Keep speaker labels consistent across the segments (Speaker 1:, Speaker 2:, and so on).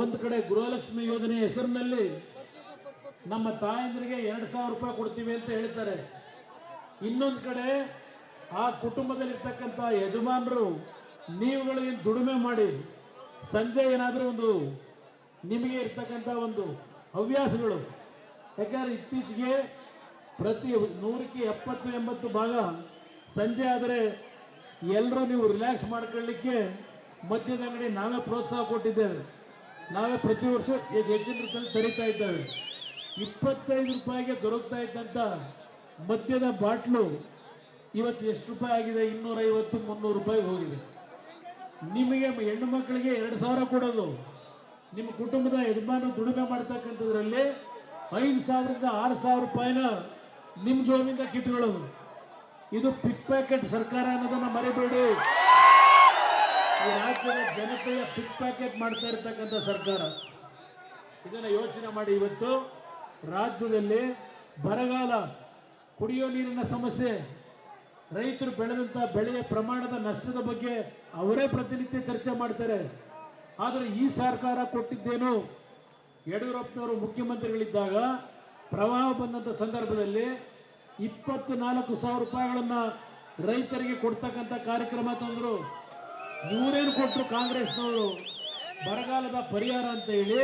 Speaker 1: ಒಂದು ಕಡೆ ಗೃಹಲಕ್ಷ್ಮಿ ಯೋಜನೆ ಹೆಸರಿನಲ್ಲಿ ನಮ್ಮ ತಾಯಂದಿರಿಗೆ 2,000 ರೂಪಾಯಿ ಕೊಡ್ತೀವಿ ಅಂತ ಹೇಳ್ತಾರೆ. ಇನ್ನೊಂದು ಕಡೆ ಆ ಕುಟುಂಬದಲ್ಲಿರ್ತಕ್ಕಂಥ ಯಜಮಾನರು ನೀವುಗಳಿಗೆ ದುಡಿಮೆ ಮಾಡಿ ಸಂಜೆ ಏನಾದರೂ ಒಂದು ನಿಮಗೆ ಇರ್ತಕ್ಕಂಥ ಒಂದು ಹವ್ಯಾಸಗಳು, ಯಾಕಂದ್ರೆ ಇತ್ತೀಚೆಗೆ ಪ್ರತಿ 100ಕ್ಕೆ 70-80 ಭಾಗ ಸಂಜೆ ಆದರೆ ಎಲ್ಲರೂ ನೀವು ರಿಲ್ಯಾಕ್ಸ್ ಮಾಡ್ಕೊಳ್ಳಿಕ್ಕೆ ಮದ್ಯದ ಅಂಗಡಿ ನಾವೇ ಪ್ರೋತ್ಸಾಹ ಕೊಟ್ಟಿದ್ದೇವೆ. ನಾವೇ ಪ್ರತಿ ವರ್ಷ ಹೆಚ್ಚಿನ ರೀತಿಯಲ್ಲಿ ತರಿತಾ ಇದ್ದೇವೆ. 25 ರೂಪಾಯಿಗೆ ದೊರಕ್ತಾ ಇದ್ದಂಥ ಮದ್ಯದ ಬಾಟ್ಲು ಇವತ್ತು ಎಷ್ಟು ರೂಪಾಯಿ ಆಗಿದೆ? 250-300 ರೂಪಾಯಿ ಹೋಗಿದೆ. ನಿಮಗೆ ಹೆಣ್ಣು ಮಕ್ಕಳಿಗೆ 2,000 ಕೊಡೋದು, ನಿಮ್ಮ ಕುಟುಂಬದ ಯಜಮಾನರು ದುಡಿಮೆ ಮಾಡ್ತಕ್ಕಂಥದ್ರಲ್ಲಿ 5,000ರಿಂದ 6,000 ರೂಪಾಯಿನ ನಿಮ್ಮ ಜೋಬಿಂದ ಕಿತ್ಕೊಳ್ಳೋದು. ಇದು ಪಿಕ್ ಪ್ಯಾಕೆಟ್ ಸರ್ಕಾರ ಅನ್ನೋದನ್ನ ಮರಿಬೇಡಿ. ಈ ರಾಜ್ಯದ ಜನತೆಯ ಪಿಕ್ ಪ್ಯಾಕೆಟ್ ಮಾಡ್ತಾ ಇರ್ತಕ್ಕಂಥ ಸರ್ಕಾರ. ಇದನ್ನ ಯೋಚನೆ ಮಾಡಿ. ಇವತ್ತು ರಾಜ್ಯದಲ್ಲಿ ಬರಗಾಲ, ಕುಡಿಯೋ ನೀರಿನ ಸಮಸ್ಯೆ, ರೈತರು ಬೆಳೆದಂಥ ಬೆಳೆಯ ಪ್ರಮಾಣದ ನಷ್ಟದ ಬಗ್ಗೆ ಅವರೇ ಪ್ರತಿನಿತ್ಯ ಚರ್ಚೆ ಮಾಡ್ತಾರೆ. ಆದರೆ ಈ ಸರ್ಕಾರ ಕೊಟ್ಟಿದ್ದೇನು? ಯಡಿಯೂರಪ್ಪನವರು ಮುಖ್ಯಮಂತ್ರಿಗಳಿದ್ದಾಗ ಪ್ರವಾಹ ಬಂದಂಥ ಸಂದರ್ಭದಲ್ಲಿ 24,000 ರೂಪಾಯಿಗಳನ್ನು ರೈತರಿಗೆ ಕೊಡ್ತಕ್ಕಂಥ ಕಾರ್ಯಕ್ರಮ ತಂದರು. ಇವರೇನು ಕೊಟ್ಟರು? ಕಾಂಗ್ರೆಸ್ನವರು ಬರಗಾಲದ ಪರಿಹಾರ ಅಂತ ಹೇಳಿ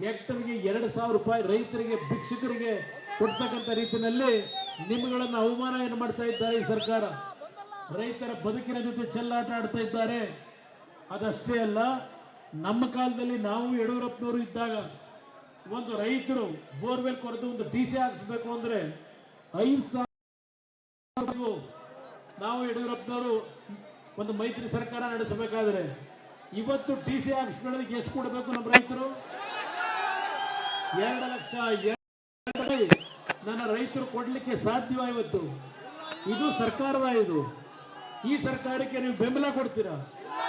Speaker 1: ಹೆಕ್ಟರ್ಗೆ 2,000 ರೂಪಾಯಿ ರೈತರಿಗೆ, ಭಿಕ್ಷುಕರಿಗೆ ಕೊಡ್ತಕ್ಕಂಥ ರೀತಿಯಲ್ಲಿ ನಿಮ್ಮಗಳನ್ನು ಅವಮಾನ ಏನು ಮಾಡ್ತಾ ಇದ್ದಾರೆ ಈ ಸರ್ಕಾರ. ರೈತರ ಬದುಕಿನ ಜೊತೆ ಚೆಲ್ಲಾಟ ಆಡ್ತಾ ಇದ್ದಾರೆ. ಅದಷ್ಟೇ ಅಲ್ಲ, ನಮ್ಮ ಕಾಲದಲ್ಲಿ ನಾವು ಯಡಿಯೂರಪ್ಪನವರು ಇದ್ದಾಗ ಒಂದು ರೈತರು ಬೋರ್ವೆಲ್ ಕೊರೆದು ಒಂದು ಟಿ ಸಿ ಹಾಕಿಸ್ಬೇಕು ಅಂದ್ರೆ 5,000 ನಾವು ಯಡಿಯೂರಪ್ಪನವರು ಒಂದು ಮೈತ್ರಿ ಸರ್ಕಾರ ನಡೆಸಬೇಕಾದ್ರೆ ಇವತ್ತು ಟಿ ಸಿ ಹಾಕಿಸ್ಕೊಳ್ಳೋದಕ್ಕೆ ಎಷ್ಟು ಕೊಡಬೇಕು ನಮ್ಮ ರೈತರು? 2 ಲಕ್ಷ ನನ್ನ ರೈತರು ಕೊಡ್ಲಿಕ್ಕೆ ಸಾಧ್ಯವ? ಇವತ್ತು ಇದು ಸರ್ಕಾರದ, ಇದು ಈ ಸರ್ಕಾರಕ್ಕೆ ನೀವು ಬೆಂಬಲ ಕೊಡ್ತೀರಾ?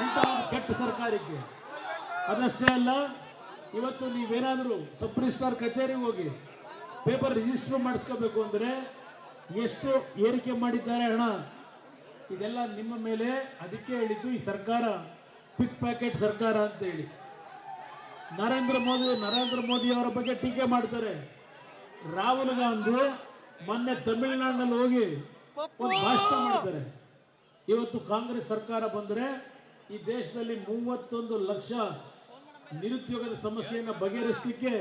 Speaker 1: ಇಂಥ ಒಂದು ಕೆಟ್ಟ ಸರ್ಕಾರಕ್ಕೆ. ಅದಷ್ಟೇ ಅಲ್ಲ, ಇವತ್ತು ನೀವೇನಾದರೂ ಸಬ್ ರಿಜಿಸ್ಟ್ರಾರ್ ಕಚೇರಿಗೆ ಹೋಗಿ ಪೇಪರ್ ರಿಜಿಸ್ಟರ್ ಮಾಡಿಸ್ಕೋಬೇಕು ಅಂದ್ರೆ ಎಷ್ಟು ಏರಿಕೆ ಮಾಡಿದ್ದಾರೆ ಹಣ, ಇದೆಲ್ಲ ನಿಮ್ಮ ಮೇಲೆ. ಅದಕ್ಕೆ ಹೇಳಿದ್ದು ಈ ಸರ್ಕಾರ ಪಿಕ್ ಪ್ಯಾಕೆಟ್ ಸರ್ಕಾರ ಅಂತ ಹೇಳಿ. ನರೇಂದ್ರ ಮೋದಿ ಅವರ ಬಗ್ಗೆ ಟೀಕೆ ಮಾಡ್ತಾರೆ. ರಾಹುಲ್ ಗಾಂಧಿ ಮೊನ್ನೆ ತಮಿಳುನಾಡಿನಲ್ಲಿ ಹೋಗಿ ಒಂದು ಭಾಷಣ ಮಾಡ್ತಾರೆ. ಇವತ್ತು ಕಾಂಗ್ರೆಸ್ ಸರ್ಕಾರ ಬಂದರೆ ಈ ದೇಶದಲ್ಲಿ 31 ಲಕ್ಷ ನಿರುದ್ಯೋಗದ ಸಮಸ್ಯೆಯನ್ನು ಬಗೆಹರಿಸಲಿಕ್ಕೆ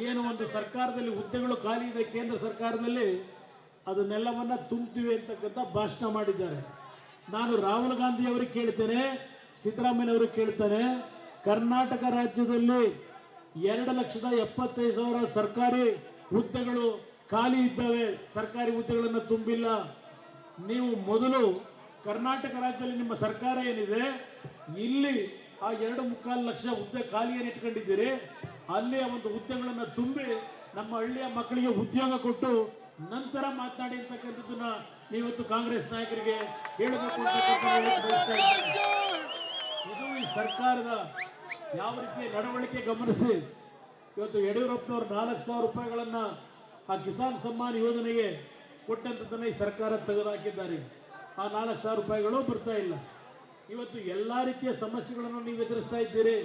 Speaker 1: ಏನು ಒಂದು ಸರ್ಕಾರದಲ್ಲಿ ಹುದ್ದೆಗಳು ಖಾಲಿ ಇದೆ ಕೇಂದ್ರ ಸರ್ಕಾರದಲ್ಲಿ, ಅದನ್ನೆಲ್ಲವನ್ನ ತುಂಬ್ತೀವಿ ಅಂತಕ್ಕಂಥ ಭಾಷಣ ಮಾಡಿದ್ದಾರೆ. ನಾನು ರಾಹುಲ್ ಗಾಂಧಿ ಅವರಿಗೆ ಕೇಳ್ತೇನೆ, ಸಿದ್ದರಾಮಯ್ಯನವರಿಗೆ ಕೇಳ್ತೇನೆ, ಕರ್ನಾಟಕ ರಾಜ್ಯದಲ್ಲಿ 2,75,000 ಸರ್ಕಾರಿ ಹುದ್ದೆಗಳು ಖಾಲಿ ಇದ್ದಾವೆ, ಸರ್ಕಾರಿ ಹುದ್ದೆಗಳನ್ನು ತುಂಬಿಲ್ಲ. ನೀವು ಮೊದಲು ಕರ್ನಾಟಕ ರಾಜ್ಯದಲ್ಲಿ ನಿಮ್ಮ ಸರ್ಕಾರ ಏನಿದೆ ಇಲ್ಲಿ ಆ 2.25 ಲಕ್ಷ ಹುದ್ದೆ ಖಾಲಿಯನ್ನು ಇಟ್ಕೊಂಡಿದ್ದೀರಿ, ಅಲ್ಲಿ ಒಂದು ಹುದ್ದೆಗಳನ್ನು ತುಂಬಿ ನಮ್ಮ ಹಳ್ಳಿಯ ಮಕ್ಕಳಿಗೆ ಉದ್ಯೋಗ ಕೊಟ್ಟು ನಂತರ ಮಾತನಾಡಿ ಅಂತಕ್ಕಂಥದ್ದನ್ನ ನೀವತ್ತು ಕಾಂಗ್ರೆಸ್ ನಾಯಕರಿಗೆ ಹೇಳಬೇಕು ಅಂತ. ಇದು ಈ ಸರ್ಕಾರದ ಯಾವ ರೀತಿಯ ನಡವಳಿಕೆ ಗಮನಿಸಿ. ಇವತ್ತು ಯಡಿಯೂರಪ್ಪನವರು 4,000 ರೂಪಾಯಿಗಳನ್ನ ಆ ಕಿಸಾನ್ ಸಮ್ಮಾನ್ ಯೋಜನೆಗೆ ಕೊಟ್ಟಂತದನ್ನ ಈ ಸರ್ಕಾರ ತೆಗೆದುಹಾಕಿದ್ದಾರೆ. ಆ 4,000 ರೂಪಾಯಿಗಳು ಬರ್ತಾ ಇಲ್ಲ. ಇವತ್ತು ಎಲ್ಲಾ ರೀತಿಯ ಸಮಸ್ಯೆಗಳನ್ನು ನೀವು ಎದುರಿಸ್ತಾ ಇದ್ದೀರಿ.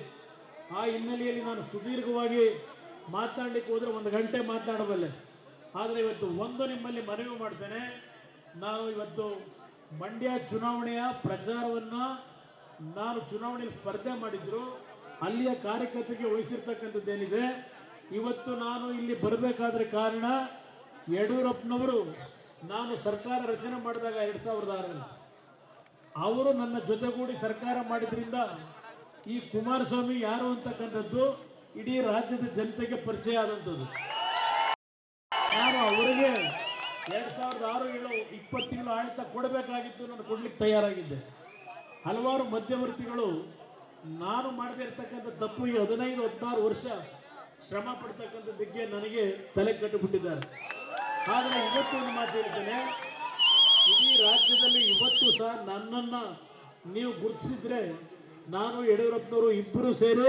Speaker 1: ಆ ಹಿನ್ನೆಲೆಯಲ್ಲಿ ನಾನು ಸುದೀರ್ಘವಾಗಿ ಮಾತನಾಡಲಿಕ್ಕೆ ಹೋದ್ರೆ 1 ಗಂಟೆ ಮಾತನಾಡಬಲ್ಲೆ. ಆದರೆ ಇವತ್ತು ಒಂದು ನಿಮ್ಮಲ್ಲಿ ಮನವಿ ಮಾಡ್ತೇನೆ. ನಾನು ಇವತ್ತು ಮಂಡ್ಯ ಚುನಾವಣೆಯ ಪ್ರಚಾರವನ್ನು ನಾನು ಚುನಾವಣೆಯಲ್ಲಿ ಸ್ಪರ್ಧೆ ಮಾಡಿದ್ರು, ಅಲ್ಲಿಯ ಕಾರ್ಯಕರ್ತರಿಗೆ ವಹಿಸಿರ್ತಕ್ಕಂಥದ್ದೇನಿದೆ. ಇವತ್ತು ನಾನು ಇಲ್ಲಿ ಬರಬೇಕಾದ್ರೆ ಕಾರಣ ಯಡಿಯೂರಪ್ಪನವರು ನಾನು ಸರ್ಕಾರ ರಚನೆ ಮಾಡಿದಾಗ 2006ರಲ್ಲಿ ಅವರು ನನ್ನ ಜೊತೆಗೂಡಿ ಸರ್ಕಾರ ಮಾಡಿದ್ರಿಂದ ಈ ಕುಮಾರಸ್ವಾಮಿ ಯಾರು ಅಂತಕ್ಕಂಥದ್ದು ಇಡೀ ರಾಜ್ಯದ ಜನತೆಗೆ ಪರಿಚಯ ಆದಂಥದ್ದು. ನಾನು ಅವರಿಗೆ 2006-7 20 ತಿಂಗಳು ಆಡಳಿತ ಕೊಡಬೇಕಾಗಿತ್ತು, ನಾನು ಕೊಡ್ಲಿಕ್ಕೆ ತಯಾರಾಗಿದ್ದೆ. ಹಲವಾರು ಮಧ್ಯವರ್ತಿಗಳು ನಾನು ಮಾಡದೇ ಇರ್ತಕ್ಕಂಥ ತಪ್ಪಿಗೆ 15-16 ವರ್ಷ ಶ್ರಮ ಪಡ್ತಕ್ಕಂಥದ್ದಕ್ಕೆ ನನಗೆ ತಲೆ ಕಟ್ಟಿಬಿಟ್ಟಿದ್ದಾರೆ. ಆದರೆ ಇವತ್ತು ಒಂದು ಮಾತು ಹೇಳ್ತೇನೆ, ಇಡೀ ರಾಜ್ಯದಲ್ಲಿ ಇವತ್ತು ಸಹ ನನ್ನನ್ನು ನೀವು ಗುರುತಿಸಿದ್ರೆ ನಾನು ಯಡಿಯೂರಪ್ಪನವರು ಇಬ್ಬರು ಸೇರಿ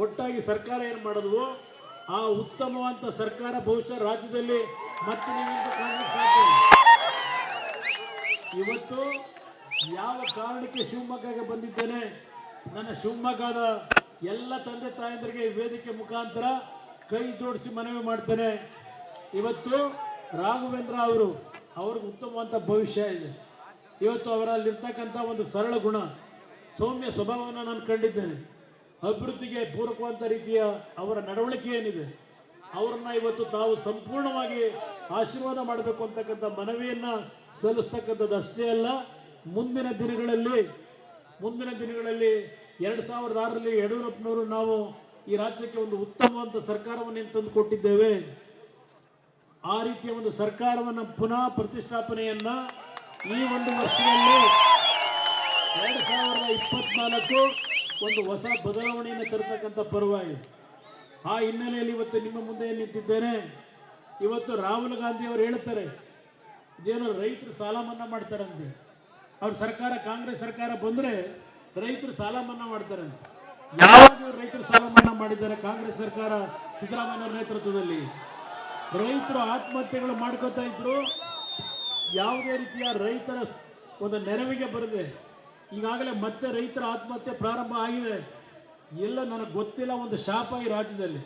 Speaker 1: ಒಟ್ಟಾಗಿ ಸರ್ಕಾರ ಏನು ಮಾಡಿದ್ವು ಆ ಉತ್ತಮವಾದ ಸರ್ಕಾರ ಬಹುಶಃ ರಾಜ್ಯದಲ್ಲಿ ಮತ್ತೆ ನೀವಿಂದ ಕಾಣಲಿಕ್ಕೆ ಸಾಧ್ಯ. ಇವತ್ತು ಯಾವ ಕಾರಣಕ್ಕೆ ಶಿವಮೊಗ್ಗಕ್ಕೆ ಬಂದಿದ್ದೇನೆ, ನನ್ನ ಶಿವಮೊಗ್ಗದ ಎಲ್ಲ ತಂದೆ ತಾಯಂದರಿಗೆ ವೇದಿಕೆ ಮುಖಾಂತರ ಕೈ ಜೋಡಿಸಿ ಮನವಿ ಮಾಡ್ತೇನೆ. ಇವತ್ತು ರಾಘವೇಂದ್ರ ಅವ್ರಿಗೆ ಉತ್ತಮವಾದ ಭವಿಷ್ಯ ಇದೆ. ಇವತ್ತು ಅವರಲ್ಲಿರ್ತಕ್ಕಂಥ ಒಂದು ಸರಳ ಗುಣ, ಸೌಮ್ಯ ಸ್ವಭಾವವನ್ನು ನಾನು ಕಂಡಿದ್ದೇನೆ. ಅಭಿವೃದ್ಧಿಗೆ ಪೂರಕವಾದ ರೀತಿಯ ಅವರ ನಡವಳಿಕೆ ಏನಿದೆ, ಅವರನ್ನ ಇವತ್ತು ತಾವು ಸಂಪೂರ್ಣವಾಗಿ ಆಶೀರ್ವಾದ ಮಾಡಬೇಕು ಅಂತಕ್ಕಂಥ ಮನವಿಯನ್ನ ಸಲ್ಲಿಸ್ತಕ್ಕಂಥದ್ದು ಅಷ್ಟೇ ಅಲ್ಲ, ಮುಂದಿನ ದಿನಗಳಲ್ಲಿ 2006ರಲ್ಲಿ ಯಡಿಯೂರಪ್ಪನವರು ನಾವು ಈ ರಾಜ್ಯಕ್ಕೆ ಒಂದು ಉತ್ತಮವಾದ ಸರ್ಕಾರವನ್ನು ತಂದು ಕೊಟ್ಟಿದ್ದೇವೆ. ಆ ರೀತಿಯ ಒಂದು ಸರ್ಕಾರವನ್ನು ಪುನಃ ಪ್ರತಿಷ್ಠಾಪನೆಯನ್ನ ಈ ಒಂದು ವರ್ಷದಲ್ಲಿ 2024 ಒಂದು ಹೊಸ ಬದಲಾವಣೆಯನ್ನು ತರತಕ್ಕಂಥ ಪರವಾಗಿ. ಆ ಹಿನ್ನೆಲೆಯಲ್ಲಿ ಇವತ್ತು ನಿಮ್ಮ ಮುಂದೆ ನಿಂತಿದ್ದೇನೆ. ಇವತ್ತು ರಾಹುಲ್ ಗಾಂಧಿ ಅವರು ಹೇಳ್ತಾರೆ ಇದೇನೋ ರೈತರು ಸಾಲ ಮನ್ನಾ ಮಾಡ್ತಾರಂತೆ. ಅವ್ರ ಸರ್ಕಾರ, ಕಾಂಗ್ರೆಸ್ ಸರ್ಕಾರ ಬಂದ್ರೆ ರೈತರು ಸಾಲ ಮನ್ನಾ ಮಾಡ್ತಾರಂತೆ. ಯಾವಾಗ ರೈತರು ಸಾಲ ಮನ್ನಾ ಮಾಡಿದ್ದಾರೆ ಕಾಂಗ್ರೆಸ್ ಸರ್ಕಾರ ಸಿದ್ದರಾಮಯ್ಯ ನೇತೃತ್ವದಲ್ಲಿ? ರೈತರು ಆತ್ಮಹತ್ಯೆಗಳು ಮಾಡ್ಕೋತಾ ಇದ್ರು. ಯಾವುದೇ ರೀತಿಯ ರೈತರ ಒಂದು ನೆರವಿಗೆ ಬರದೆ ಈಗಾಗಲೇ ಮತ್ತೆ ರೈತರ ಆತ್ಮಹತ್ಯೆ ಪ್ರಾರಂಭ ಆಗಿದೆ. ಎಲ್ಲ ನನಗೆ ಗೊತ್ತಿಲ್ಲ, ಒಂದು ಶಾಪ ಈ ರಾಜ್ಯದಲ್ಲಿ.